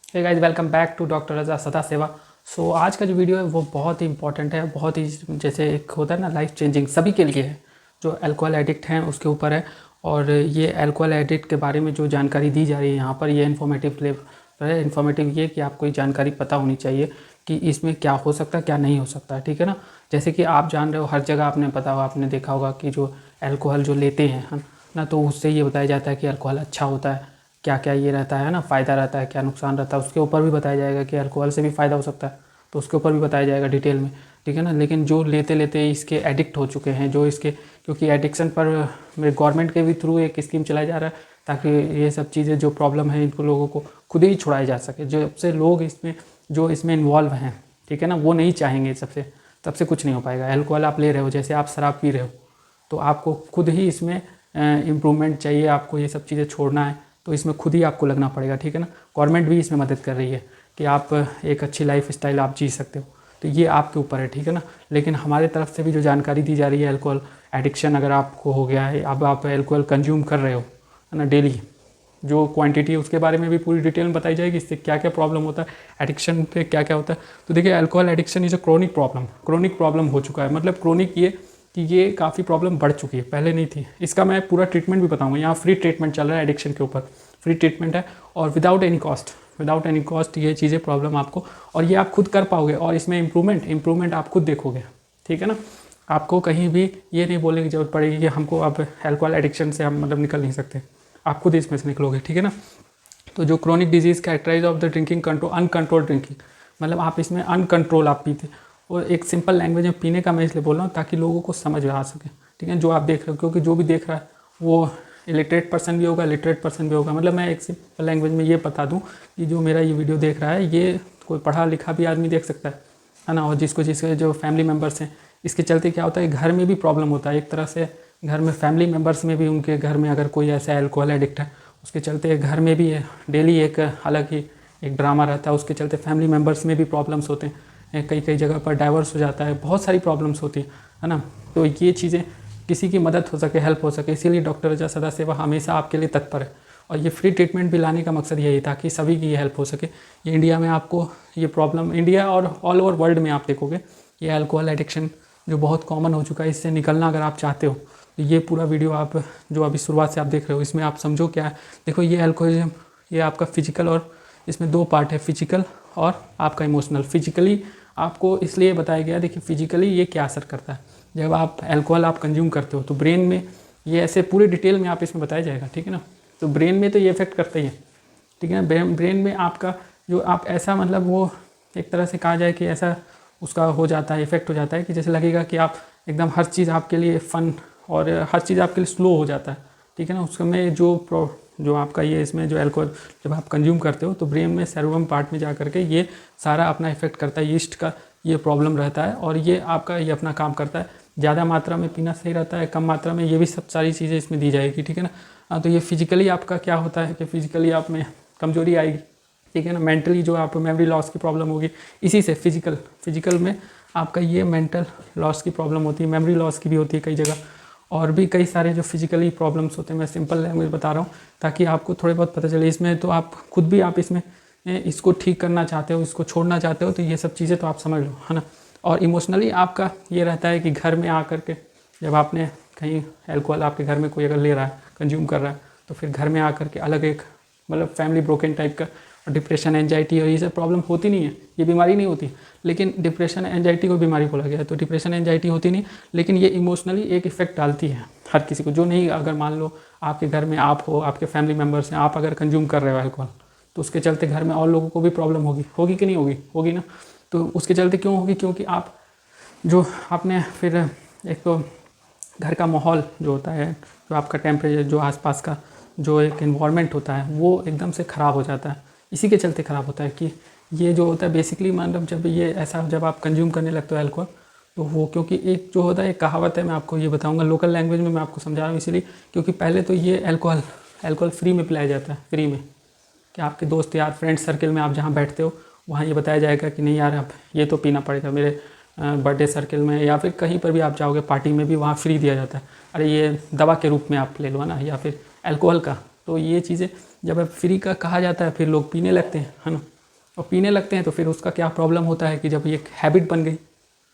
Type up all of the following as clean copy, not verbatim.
Hey guys, welcome back to doctor Raza Sada Seva. आज का जो वीडियो है वो बहुत ही इंपॉर्टेंट है, बहुत ही जैसे एक होता है ना लाइफ चेंजिंग सभी के लिए है जो अल्कोहल एडिक्ट हैं उसके ऊपर है। और ये अल्कोहल एडिक्ट के बारे में जो जानकारी दी जा रही है यहाँ पर ये इन्फॉर्मेटिव है। इन्फॉर्मेटिव ये कि आपको ये जानकारी पता होनी चाहिए कि इसमें क्या हो सकता है क्या नहीं हो सकता है, ठीक है ना। जैसे कि आप जान रहे हो, हर जगह आपने पता होगा, आपने देखा होगा कि जो अल्कोहल जो लेते हैं हम ना, तो उससे ये बताया जाता है कि अल्कोहल अच्छा होता है, क्या क्या ये रहता है ना, फ़ायदा रहता है, क्या नुकसान रहता है, उसके ऊपर भी बताया जाएगा कि अल्कोहल से भी फ़ायदा हो सकता है, तो उसके ऊपर भी बताया जाएगा डिटेल में, ठीक है ना। लेकिन जो लेते लेते इसके एडिक्ट हो चुके हैं, जो इसके क्योंकि एडिक्शन पर गवर्नमेंट के भी थ्रू एक स्कीम चलाया जा रहा है ताकि ये सब चीज़ें जो प्रॉब्लम है इनको लोगों को खुद ही छुड़ाया जा सके। जब से लोग इसमें जो इसमें इन्वॉल्व हैं, ठीक है ना, वो नहीं चाहेंगे सबसे, तब से कुछ नहीं हो पाएगा। अल्कोहल आप ले रहे हो, जैसे आप शराब पी रहे हो, तो आपको खुद ही इसमें इम्प्रूवमेंट चाहिए, आपको ये सब चीज़ें छोड़ना है तो इसमें खुद ही आपको लगना पड़ेगा, ठीक है ना। गवर्नमेंट भी इसमें मदद कर रही है कि आप एक अच्छी लाइफ स्टाइल आप जी सकते हो, तो ये आपके ऊपर है, ठीक है ना। लेकिन हमारे तरफ से भी जो जानकारी दी जा रही है, अल्कोहल एडिक्शन अगर आपको हो गया है, अब आप अल्कोहल कंज्यूम कर रहे हो, है ना, डेली, जो क्वांटिटी है उसके बारे में भी पूरी डिटेल में बताई जाएगी, इससे क्या क्या प्रॉब्लम होता है, एडिक्शन पे क्या क्या होता है। तो देखिए, alcohol addiction is a chronic problem हो चुका है। मतलब क्रोनिक ये कि ये काफ़ी प्रॉब्लम बढ़ चुकी है, पहले नहीं थी। इसका मैं पूरा ट्रीटमेंट भी बताऊंगा। यहाँ फ्री ट्रीटमेंट चल रहा है एडिक्शन के ऊपर, फ्री ट्रीटमेंट है और विदाउट एनी कॉस्ट ये चीज़ें प्रॉब्लम आपको, और ये आप खुद कर पाओगे, और इसमें इम्प्रूवमेंट आप खुद देखोगे, ठीक है ना। आपको कहीं भी ये नहीं बोलने की जरूरत पड़ेगी कि हमको अब अल्कोहल एडिक्शन से हम मतलब निकल नहीं सकते, आप खुद इसमें से निकलोगे, ठीक है ना। तो जो chronic disease characterize of the drinking control, uncontrol drinking, मतलब आप इसमें अनकंट्रोल आप पीते, और एक सिंपल लैंग्वेज में पीने का मैं इसलिए बोल रहा हूँ ताकि लोगों को समझ में आ सके, ठीक है, जो आप देख रहे हो। क्योंकि जो भी देख रहा है वो इलिटरेट पर्सन भी होगा, लिटरेट पर्सन भी होगा। मतलब मैं एक सिंपल लैंग्वेज में ये बता दूँ कि जो मेरा ये वीडियो देख रहा है ये कोई पढ़ा लिखा भी आदमी देख सकता है ना। और जिसके जो फैमिली मेम्बर्स हैं, इसके चलते क्या होता है, घर में भी प्रॉब्लम होता है एक तरह से। घर में फैमिली मेम्बर्स में भी, उनके घर में अगर कोई ऐसा अल्कोहल एडिक्ट है, उसके चलते घर में भी डेली एक अलग ही एक ड्रामा रहता है। उसके चलते फैमिली मेम्बर्स में भी प्रॉब्लम्स होते हैं, कई कई जगह पर डाइवर्स हो जाता है, बहुत सारी प्रॉब्लम्स होती है ना। तो ये चीज़ें किसी की मदद हो सके, हेल्प हो सके, इसीलिए डॉक्टर रजा सदा सेवा हमेशा आपके लिए तत्पर है। और ये फ्री ट्रीटमेंट भी लाने का मकसद यही था कि सभी की ये हेल्प हो सके। ये इंडिया में आपको ये प्रॉब्लम, इंडिया और ऑल ओवर वर्ल्ड में आप देखोगे ये अल्कोहल एडिक्शन जो बहुत कॉमन हो चुका है, इससे निकलना अगर आप चाहते हो तो ये पूरा वीडियो आप जो अभी शुरुआत से आप देख रहे हो इसमें आप समझो क्या है। देखो, ये अल्कोहलिज्म ये आपका फिजिकल, और इसमें दो पार्ट है, फिजिकल और आपका इमोशनल। फिजिकली आपको इसलिए बताया गया, देखिए फिजिकली ये क्या असर करता है। जब आप अल्कोहल आप कंज्यूम करते हो तो ब्रेन में ये ऐसे पूरे डिटेल में आप इसमें बताया जाएगा, ठीक है ना। तो ब्रेन में तो ये इफेक्ट करता ही है, ठीक है ना। ब्रेन में आपका जो आप ऐसा मतलब वो एक तरह से कहा जाए कि ऐसा उसका हो जाता है, इफेक्ट हो जाता है कि जैसे लगेगा कि आप एकदम हर चीज़ आपके लिए फ़न और हर चीज़ आपके लिए स्लो हो जाता है, ठीक है ना। उसमें जो आपका ये इसमें जो अल्कोहल जब आप कंज्यूम करते हो तो ब्रेन में सेरेब्रम पार्ट में जा करके ये सारा अपना इफेक्ट करता है। यीस्ट का ये प्रॉब्लम रहता है और ये आपका ये अपना काम करता है। ज़्यादा मात्रा में पीना सही रहता है, कम मात्रा में, ये भी सब सारी चीज़ें इसमें दी जाएगी, ठीक है ना। तो ये फिजिकली आपका क्या होता है कि फिजिकली आप में कमजोरी आएगी, ठीक है ना। मेंटली जो आप मेमोरी लॉस की प्रॉब्लम होगी, इसी से फिजिकल में आपका ये मेंटल लॉस की प्रॉब्लम होती है, मेमोरी लॉस की भी होती है कई जगह, और भी कई सारे जो फिजिकली प्रॉब्लम्स होते हैं। मैं सिंपल लैंग्वेज बता रहा हूँ ताकि आपको थोड़े बहुत पता चले। इसमें तो आप खुद भी आप इसमें इसको ठीक करना चाहते हो, इसको छोड़ना चाहते हो, तो ये सब चीज़ें तो आप समझ लो, है ना। और इमोशनली आपका ये रहता है कि घर में आकर के जब आपने कहीं अल्कोहल आपके घर में कोई अगर ले रहा है, कंज्यूम कर रहा है, तो फिर घर में आकर के अलग एक मतलब फैमिली ब्रोकन टाइप का, डिप्रेशन, एंजाइटी और ये सब प्रॉब्लम होती नहीं है, ये बीमारी नहीं होती। लेकिन डिप्रेशन एंजाइटी को बीमारी बोला गया है, तो डिप्रेशन एंजाइटी होती नहीं, लेकिन ये इमोशनली एक इफेक्ट डालती है हर किसी को। जो नहीं, अगर मान लो आपके घर में आप हो, आपके फैमिली मेम्बर्स हैं, आप अगर कंज्यूम कर रहे हो अल्कोहल, तो उसके चलते घर में और लोगों को भी प्रॉब्लम होगी कि नहीं होगी, होगी ना। तो उसके चलते क्यों होगी, क्योंकि आप जो आपने फिर एक तो घर का माहौल जो होता है, जो आपका टेम्परेचर, जो आसपास का जो एक इन्वायरमेंट होता है वो एकदम से ख़राब हो जाता है। इसी के चलते ख़राब होता है कि ये जो होता है बेसिकली, मतलब जब ये ऐसा जब आप कंज्यूम करने लगते हो अल्कोहल, तो वो क्योंकि एक जो होता है एक कहावत है, मैं आपको ये बताऊंगा लोकल लैंग्वेज में मैं आपको समझा रहा हूँ इसीलिए क्योंकि पहले तो ये अल्कोहल फ्री में पिलाया जाता है, फ्री में, कि आपके दोस्त यार फ्रेंड सर्कल में आप जहाँ बैठते हो वहाँ ये बताया जाएगा कि नहीं यार अब ये तो पीना पड़ेगा। मेरे बर्थडे सर्कल में या फिर कहीं पर भी आप जाओगे पार्टी में भी वहाँ फ्री दिया जाता है, अरे ये दवा के रूप में आप ले लो ना, या फिर अल्कोहल का। तो ये चीज़ें जब फ्री का कहा जाता है फिर लोग पीने लगते हैं, है ना। और पीने लगते हैं तो फिर उसका क्या प्रॉब्लम होता है कि जब ये हैबिट बन गई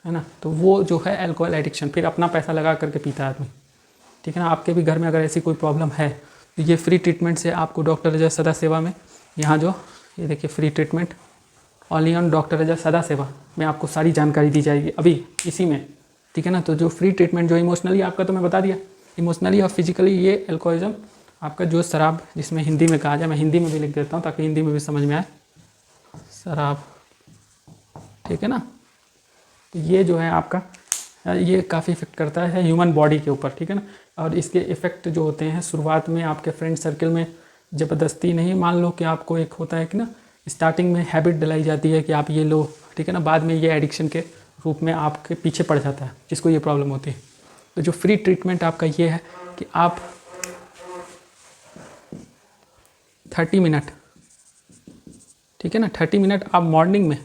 है ना, तो वो जो है अल्कोहल एडिक्शन, फिर अपना पैसा लगा करके पीता है आदमी। ठीक है ना, आपके भी घर में अगर ऐसी कोई प्रॉब्लम है तो ये फ्री ट्रीटमेंट से आपको डॉक्टर रजा सदा सेवा में, यहाँ जो ये देखिए free treatment only on doctor Raza Sada Seva में आपको सारी जानकारी दी जाएगी अभी इसी में। ठीक है ना, तो जो फ्री ट्रीटमेंट जो इमोशनली आपका, तो मैं बता दिया, इमोशनली और फिजिकली ये अल्कोहलिज्म आपका जो शराब, जिसमें हिंदी में कहा जाए, मैं हिंदी में भी लिख देता हूँ ताकि हिंदी में भी समझ में आए, शराब। ठीक है ना, तो ये जो है आपका, ये काफ़ी इफेक्ट करता है ह्यूमन बॉडी के ऊपर। ठीक है ना, और इसके इफ़ेक्ट जो होते हैं शुरुआत में आपके फ्रेंड सर्कल में ज़बरदस्ती नहीं, मान लो कि आपको एक होता है कि ना स्टार्टिंग में हैबिट डलाई जाती है कि आप ये लो, ठीक है ना, बाद में ये एडिक्शन के रूप में आपके पीछे पड़ जाता है जिसको ये प्रॉब्लम होती है। तो जो फ्री ट्रीटमेंट आपका ये है कि आप 30 मिनट, ठीक है ना, 30 मिनट आप मॉर्निंग में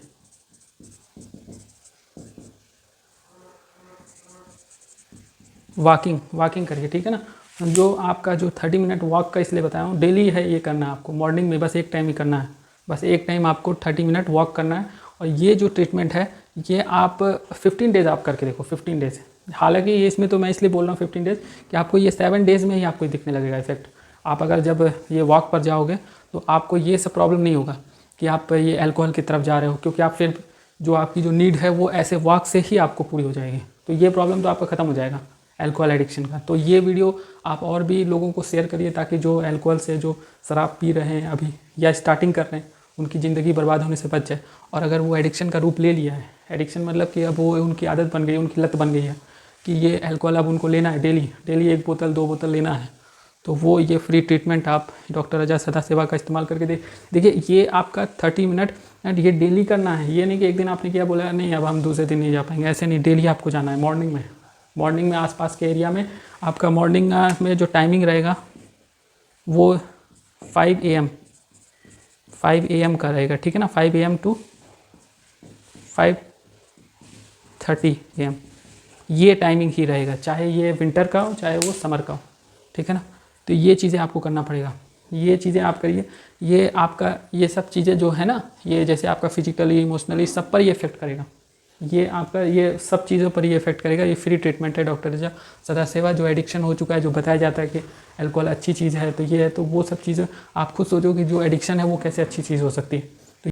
वॉकिंग करिए। ठीक है ना, जो आपका जो 30 मिनट वॉक का इसलिए बताया हूँ, डेली है ये करना है आपको, मॉर्निंग में बस एक टाइम ही करना है, बस एक टाइम आपको 30 मिनट वॉक करना है। और ये जो ट्रीटमेंट है ये आप 15 डेज़ आप करके देखो, 15 डेज़। हालांकि ये इसमें तो मैं इसलिए बोल रहा हूँ 15 डेज़ कि आपको ये 7 डेज़ में ही आपको दिखने लगेगा इफेक्ट। आप अगर जब ये वॉक पर जाओगे तो आपको ये सब प्रॉब्लम नहीं होगा कि आप ये अल्कोहल की तरफ जा रहे हो, क्योंकि आप फिर जो आपकी जो नीड है वो ऐसे वॉक से ही आपको पूरी हो जाएगी। तो ये प्रॉब्लम तो आपका ख़त्म हो जाएगा अल्कोहल एडिक्शन का। तो ये वीडियो आप और भी लोगों को शेयर करिए ताकि जो अल्कोहल से, जो शराब पी रहे हैं अभी या स्टार्टिंग कर रहे हैं, उनकी ज़िंदगी बर्बाद होने से बच जाए। और अगर वो एडिक्शन का रूप ले लिया है, एडिक्शन मतलब कि अब वो उनकी आदत बन गई, उनकी लत बन गई है कि ये अल्कोहल अब उनको लेना है, डेली 1 बोतल 2 बोतल लेना है, तो वो ये फ्री ट्रीटमेंट आप डॉक्टर रजा सदा सेवा का इस्तेमाल करके देखिए। ये आपका 30 मिनट एंड ये डेली करना है। ये नहीं कि एक दिन आपने किया, बोला नहीं अब हम दूसरे दिन नहीं जा पाएंगे, ऐसे नहीं, डेली आपको जाना है। मॉर्निंग में आसपास के एरिया में आपका मॉर्निंग में जो टाइमिंग रहेगा वो 5 AM का रहेगा। ठीक है ना, 5 AM टू 5:30 AM ये टाइमिंग ही रहेगा, चाहे ये विंटर का हो चाहे वो समर का हो। ठीक है ना, तो ये चीज़ें आपको करना पड़ेगा, ये चीज़ें आप करिए। ये आपका ये सब चीज़ें जो है ना, ये जैसे आपका फिजिकली इमोशनली सब पर ये इफेक्ट करेगा, ये आपका ये सब चीज़ों पर ये इफेक्ट करेगा। ये फ्री ट्रीटमेंट है डॉक्टर रजा सदा सेवा। जो एडिक्शन हो चुका है, जो बताया जाता है कि अल्कोहल अच्छी चीज़ है, तो ये है, तो वो सब चीज़ें आप खुद सोचो कि जो एडिक्शन है वो कैसे अच्छी चीज़ हो सकती है।